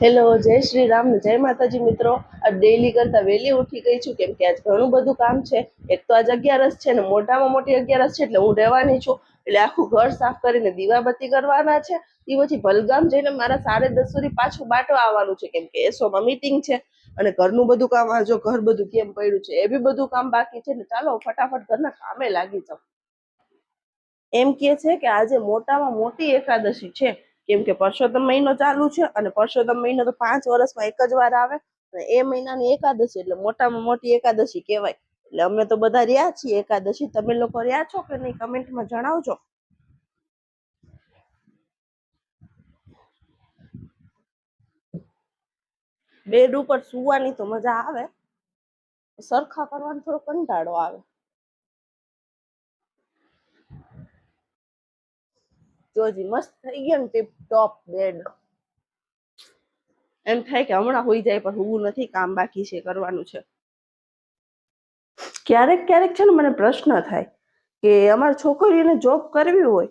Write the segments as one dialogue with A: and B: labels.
A: Hello, જય શ્રી રામ, જય માતાજી મિત્રો. આ ડેઈલી કરતા વહેલી ઉઠી ગઈ છું કેમ કે આજ ઘણું બધું કામ છે. એક તો આજ 11સ છે ને મોટામાં મોટી 11સ છે એટલે હું રહેવાની છું. એટલે આખું ઘર સાફ કરીને દીવાબત્તી કરવાના છે. એ પછી ભલગામ જઈને મારા 10:30 સુધી પાછું બાટવા આવવાનું છે કેમ કે એસોમાં મીટિંગ છે. અને ઘરનું બધું કામ, આ જો ઘર બધું કેમ પડ્યું છે એ બી બધું કામ બાકી છે. ને ચાલો ફટાફટ ઘરના કામે લાગી જાઓ. એમ કે છે કે આજે મોટામાં મોટી એકાદશી છે કેમ કે પરસોત્તમ મહિનો ચાલુ છે અને પરસોત્તમ મહિનો તો 5 વર્ષમાં એક જ વાર આવે. અને એ મહિનાની એકાદશી એટલે મોટામાં મોટી એકાદશી કહેવાય. એટલે અમે તો બધા રહ્યા છીએ એકાદશી. તમે લોકો રહ્યા છો કે નહીં? કમેન્ટમાં જણાવજો. બેડ ઉપર સુવાની તો મજા આવે, સરખા કરવાનો થોડો કંટાળો આવે. જોજી મસ્ત થઈ ગયા ને ટીપ ટોપ બેડ. એમ થાય કે હમણાં હોઈ જાય પણ હોવું નથી, કામ બાકી છે, કરવાનું છે. ક્યારેક ક્યારેક છે ને મને પ્રશ્ન થાય કે અમારી છોકરીઓને જોબ કરવી હોય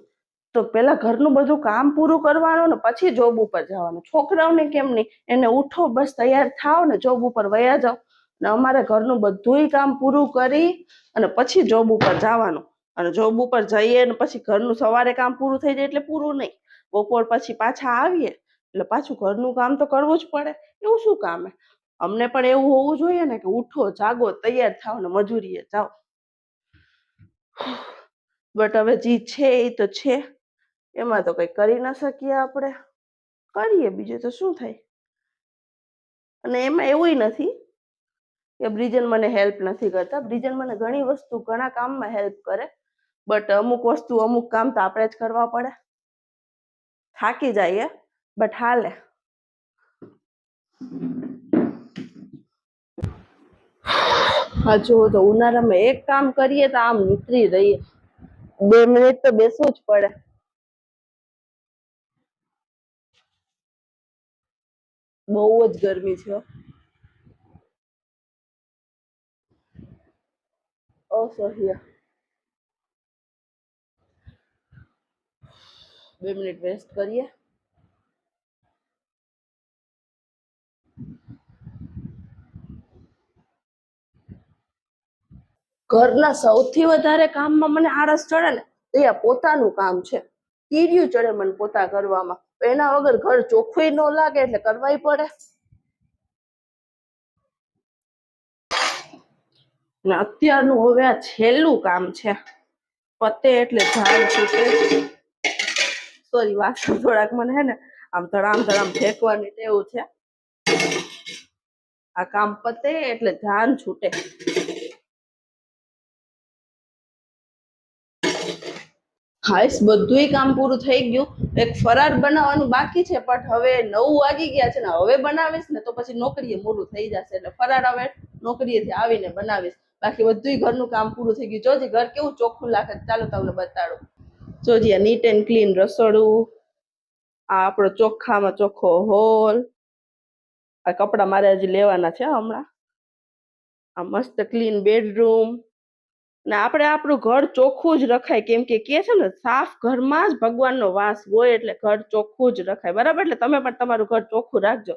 A: તો પેલા ઘરનું બધું કામ પૂરું કરવાનું ને પછી જોબ ઉપર જવાનું. છોકરાઓને કેમ નહીં, એને ઉઠો બસ તૈયાર થાવ ને જોબ ઉપર વયા જાવ. ને અમારે ઘરનું બધુંય કામ પૂરું કરી અને પછી જોબ ઉપર જવાનું. અને જોબ ઉપર જઈએ ને પછી ઘરનું સવારે કામ પૂરું થઈ જાય એટલે પૂરું નહીં, બપોર પછી પાછા આવીએ એટલે પાછું ઘરનું કામ તો કરવું જ પડે. એવું શું કામ હે? અમને પણ એવું હોવું જોઈએ ને કે ઉઠો, જાગો, તૈયાર થાવ ને મજૂરીએ જાઓ. બટ હવે જી છે એ તો છે, એમાં તો કઈ કરી ના શકીએ આપણે. કરીએ બીજું તો શું થાય. અને એમાં એવું નથી કે બ્રિજન મને હેલ્પ નથી કરતા. બ્રિજન મને ઘણી વસ્તુ, ઘણા કામમાં હેલ્પ કરે. બટ અમુક વસ્તુ, અમુક કામ તો આપણે જ કરવા પડે. થાકી જાય બટ હાલે. હા જો તો ઉનાળામાં એક કામ કરીએ તો આમ નીકળી રહીએ. 2 મિનિટ તો બેસવું જ પડે. બહુ જ ગરમી છે. અસહ્ય. 2 મિનિટ વેસ્ટ કરીએ. ઘરના સૌથી વધારે કામમાં મને આળસ ચડે ને તો એ પોતાનું કામ છે. તીર્યું ચડે મને પોતા કરવામાં. એના વગર ઘર ચોખ્ખું ન લાગે એટલે કરવાય પડે. ને અત્યારનું હવે આ છેલ્લું કામ છે. પતે એટલે ઝાડ છૂટે. સોરી, વાસણ થોડાક મને હે ને આમ ધડામ ધડામ ફેંકવાની ટેવ છે. આ કામ પતે એટલે જાન છૂટે. હાઈસ, બધુંય કામ પૂરું થઈ ગયું. એક ફરાર બનાવવાનું બાકી છે પણ હવે 9 વાગી ગયા છે ને હવે બનાવીશ ને તો પછી નોકરીએ મોડું થઈ જશે. એટલે ફરાર હવે નોકરીએથી આવીને બનાવીશ. બાકી બધુંય ઘરનું કામ પૂરું થઈ ગયું. જોજી ઘર કેવું ચોખ્ખું લાગે. ચાલો તમને બતાડું. જોજી આ નીટ એન્ડ ક્લીન રસોડું, આ આપણો ચોખ્ખામાં ચોખ્ખો હોલ. આ કપડા મારે હજી લેવાના છે હમણાં. આ મસ્ત ક્લીન બેડરૂમ. ને આપણે આપણું ઘર ચોખ્ખું જ રખાય કેમ કે છે ને સાફ ઘરમાં જ ભગવાનનો વાસ હોય. એટલે ઘર ચોખ્ખું જ રખાય, બરાબર? એટલે તમે પણ તમારું ઘર ચોખ્ખું રાખજો.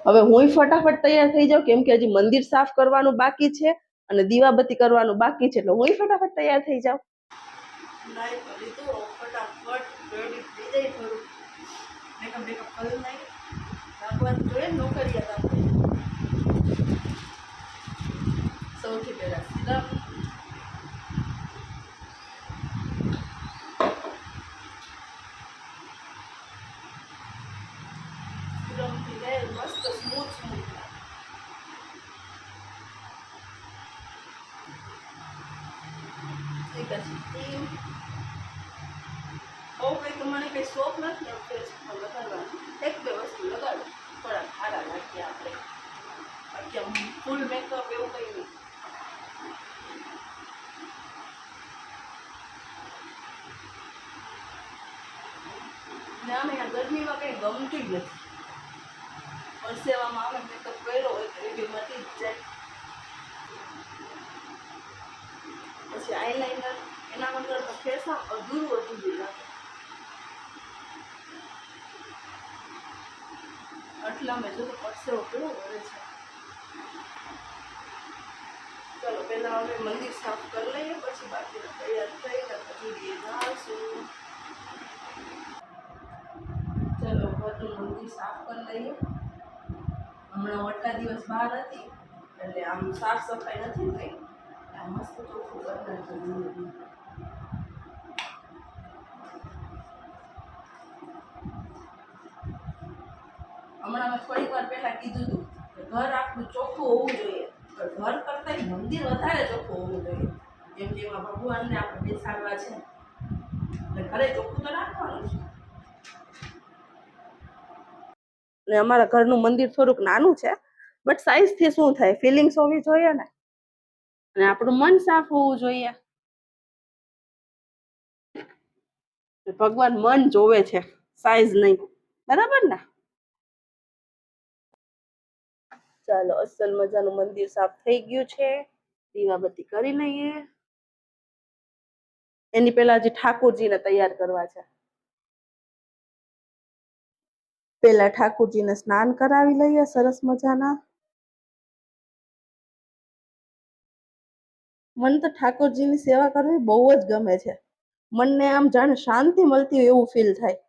A: હવે હુંય ફટાફટ તૈયાર થઈ જાઉં કેમ કે હજી મંદિર સાફ કરવાનું બાકી છે અને દીવાબત્તી કરવાનું બાકી છે. એટલે હુંય ફટાફટ તૈયાર થઈ જાઉં. નાઈ તો લીધું, ફટાફટ રેડી થઈ જાય. થોડું મેકઅપ બેકઅપ કરી નાઈ. લાગવાનું જોઈએ નોકરીએ આપણે. સૌથી પહેલા સિરમ, સિરમથી હેર મસ્ત સ્મૂથ સ્મૂથ લાગે. પછી ક્રીમ. બહુ કંઈ તો મને કંઈ શોખ નથી એમ ફેસમાં લગાડવાનું. એક બે વસ્તુ લગાડું, થોડા સારા લાગીએ આપણે. બાકી આમ ફૂલ મેકઅપ એવું કંઈ નહીં. ને આમે આ ગરમીમાં કંઈ ગમતું જ નથી. પરસેવામાં આવે મેકઅપ કર્યો હોય તો એ બી મટી જ જાય. પછી આઈલાઇનર, એના વગર તો ફેસ આમ અધૂરું અધૂરું લાગે. આટલામાં જો તો પરસેવો કેવો વળે છે. ચલો પહેલા અમે મંદિર સાફ કરી લઈએ, પછી બાકીના તૈયાર થઈને પછી જઈશું. ચલો ઘરનું મંદિર સાફ કરી લઈએ. હમણાં આટલા દિવસ બહાર હતી એટલે આમ સાફ સફાઈ નથી થઈ. આ મસ્ત ચોખ્ખું કરી નાખ્યું. હમણાં મેં થોડીક વાર પહેલા કીધું હતું કે ઘર આપણું ચોખ્ખું હોવું જોઈએ, પણ ઘર કરતાં મંદિર વધારે ચોખ્ખું હોવું જોઈએ. કેમ કે એમાં ભગવાનને આપણે બેસાડવા છે એટલે ઘરે ચોખ્ખું તો રાખવાનું છે. ને અમારા ઘરનું મંદિર થોડુંક નાનું છે, બટ સાઈઝથી શું થાય, ફિલિંગ્સ હોવી જોઈએ ને, અને આપણું મન સાફ હોવું જોઈએ. ભગવાન મન જોવે છે, સાઈઝ નહીં. બરાબર ને? ચાલો અસલ મજાનું મંદિર સાફ થઈ ગયું છે. દીવાબત્તી કરી લઈએ. એની પહેલા હજી ઠાકોરજીને તૈયાર કરવા છે. પહેલા ઠાકોરજીને સ્નાન કરાવી લઈએ સરસ મજાના. મને તો ઠાકોરજીની સેવા કરવી બહુ જ ગમે છે. મનને આમ જાણે શાંતિ મળતી હોય એવું ફીલ થાય.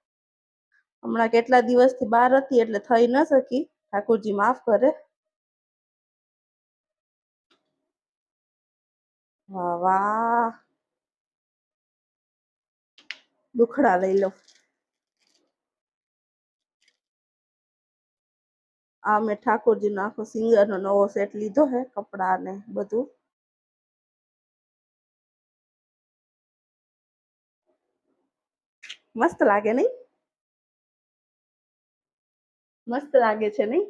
A: હમણાં કેટલા દિવસથી બહાર હતી એટલે થઈ ન શકી. ઠાકોરજી માફ કરે. વાહ વાહ, દુખડા લઈ લો. આ મેં ઠાકોરજીનો આખો સિંગરનો નવો સેટ લીધો હે, કપડા ને બધું. મસ્ત લાગે નહીં? મસ્ત લાગે છે નહીં?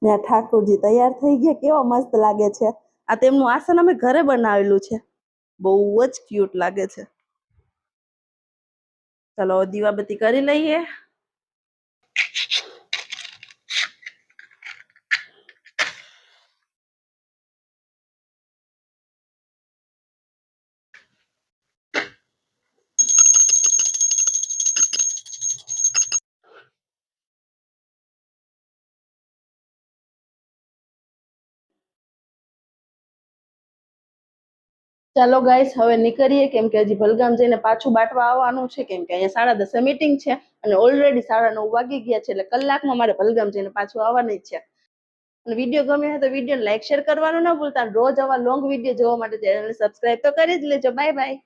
A: ત્યાં ઠાકોરજી તૈયાર થઈ ગયા, કેવા મસ્ત લાગે છે. આ તેમનું આસન અમે ઘરે બનાવેલું છે, બહુ જ ક્યુટ લાગે છે. ચલો દીવાબત્તી કરી લઈએ. ચાલો ગાઈસ હવે નીકળીએ, કેમ કે હજી ભલગામ જઈને પાછું બાટવા આવવાનું છે, કેમ કે અહીંયા 10:30 મીટિંગ છે અને ઓલરેડી 9:30 વાગી ગયા છે, એટલે કલાકમાં મારે ભલગામ જઈને પાછું આવવાનું જ છે. અને વિડીયો ગમ્યો હોય તો વિડીયો લાઈક શેર કરવાનું ના ભૂલતા. રોજ આવા લોંગ વિડીયો જોવા માટે ચેનલને સબસ્ક્રાઇબ તો કરી જ લેજો. Bye bye.